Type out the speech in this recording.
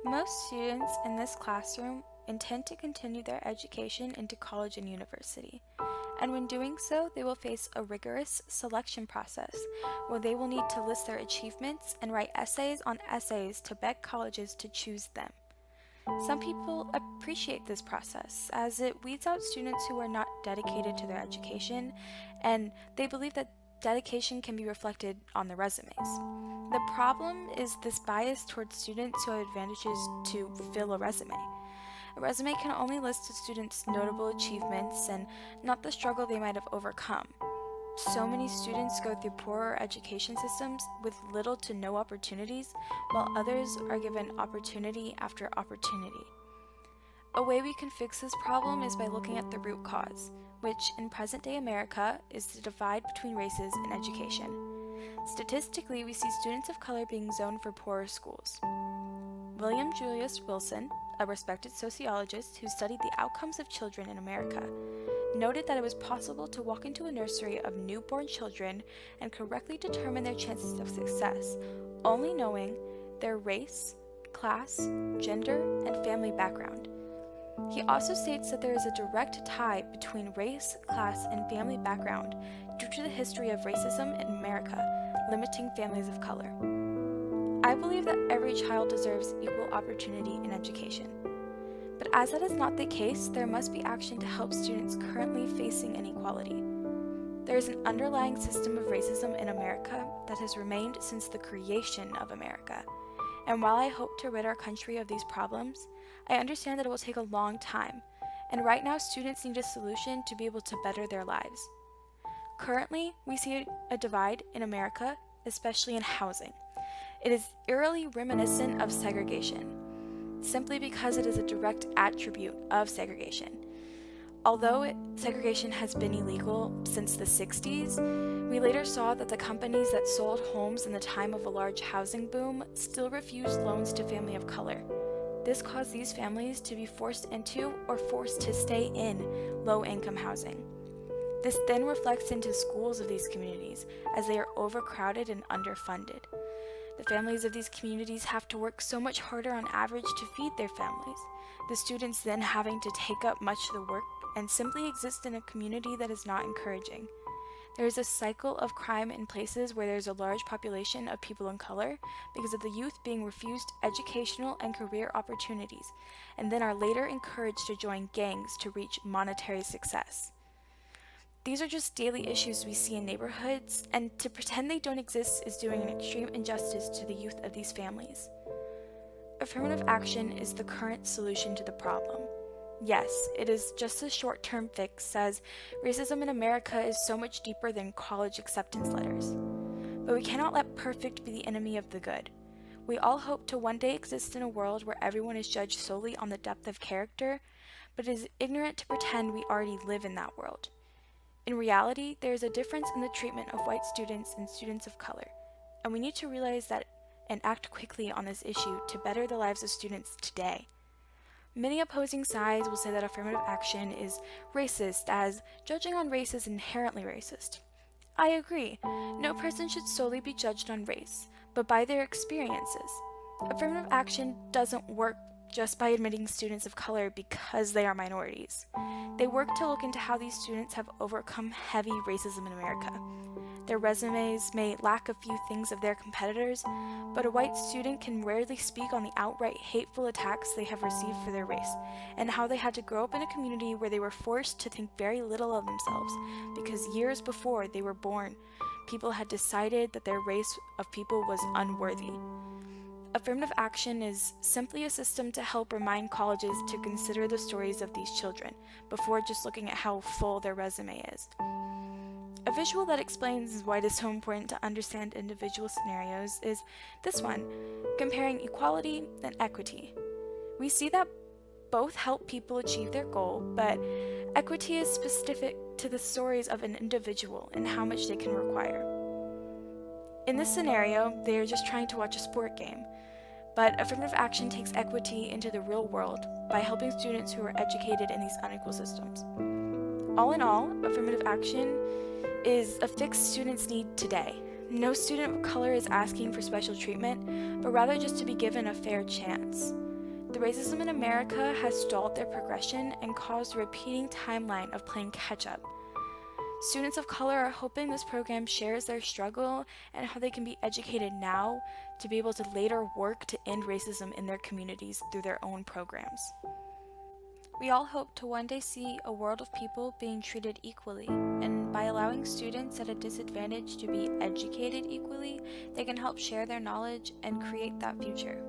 Most students in this classroom intend to continue their education into college and university, and when doing so, they will face a rigorous selection process where they will need to list their achievements and write essays on essays to beg colleges to choose them. Some people appreciate this process as it weeds out students who are not dedicated to their education, and they believe that dedication can be reflected on their resumes. The problem is this bias towards students who have advantages to fill a resume. A resume can only list a student's notable achievements and not the struggle they might have overcome. So many students go through poorer education systems with little to no opportunities, while others are given opportunity after opportunity. A way we can fix this problem is by looking at the root cause, which in present-day America is the divide between races in education. Statistically, we see students of color being zoned for poorer schools. William Julius Wilson, a respected sociologist who studied the outcomes of children in America, noted that it was possible to walk into a nursery of newborn children and correctly determine their chances of success, only knowing their race, class, gender, and family background. He also states that there is a direct tie between race, class, and family background due to the history of racism in America, limiting families of color. I believe that every child deserves equal opportunity in education. But as that is not the case, there must be action to help students currently facing inequality. There is an underlying system of racism in America that has remained since the creation of America. And while I hope to rid our country of these problems, I understand that it will take a long time, and right now students need a solution to be able to better their lives. Currently, we see a divide in America, especially in housing. It is eerily reminiscent of segregation, simply because it is a direct attribute of segregation. Although segregation has been illegal since the 60s, we later saw that the companies that sold homes in the time of a large housing boom still refused loans to families of color. This caused these families to be forced into or forced to stay in low-income housing. This then reflects into schools of these communities as they are overcrowded and underfunded. The families of these communities have to work so much harder on average to feed their families, the students then having to take up much of the work and simply exist in a community that is not encouraging. There is a cycle of crime in places where there is a large population of people of color because of the youth being refused educational and career opportunities, and then are later encouraged to join gangs to reach monetary success. These are just daily issues we see in neighborhoods, and to pretend they don't exist is doing an extreme injustice to the youth of these families. Affirmative action is the current solution to the problem. Yes, it is just a short-term fix, as racism in America is so much deeper than college acceptance letters. But we cannot let perfect be the enemy of the good. We all hope to one day exist in a world where everyone is judged solely on the depth of character, but it is ignorant to pretend we already live in that world. In reality, there is a difference in the treatment of white students and students of color, and we need to realize that and act quickly on this issue to better the lives of students today. Many opposing sides will say that affirmative action is racist, as judging on race is inherently racist. I agree, no person should solely be judged on race, but by their experiences. Affirmative action doesn't work just by admitting students of color because they are minorities. They work to look into how these students have overcome heavy racism in America. Their resumes may lack a few things of their competitors, but a white student can rarely speak on the outright hateful attacks they have received for their race, and how they had to grow up in a community where they were forced to think very little of themselves, because years before they were born, people had decided that their race of people was unworthy. Affirmative action is simply a system to help remind colleges to consider the stories of these children before just looking at how full their resume is. A visual that explains why it is so important to understand individual scenarios is this one, comparing equality and equity. We see that both help people achieve their goal, but equity is specific to the stories of an individual and how much they can require. In this scenario, they are just trying to watch a sport game, but affirmative action takes equity into the real world by helping students who are educated in these unequal systems. All in all, affirmative action is a fix students need today. No student of color is asking for special treatment, but rather just to be given a fair chance. The racism in America has stalled their progression and caused a repeating timeline of playing catch-up. Students of color are hoping this program shares their struggle and how they can be educated now to be able to later work to end racism in their communities through their own programs. We all hope to one day see a world of people being treated equally, and by allowing students at a disadvantage to be educated equally, they can help share their knowledge and create that future.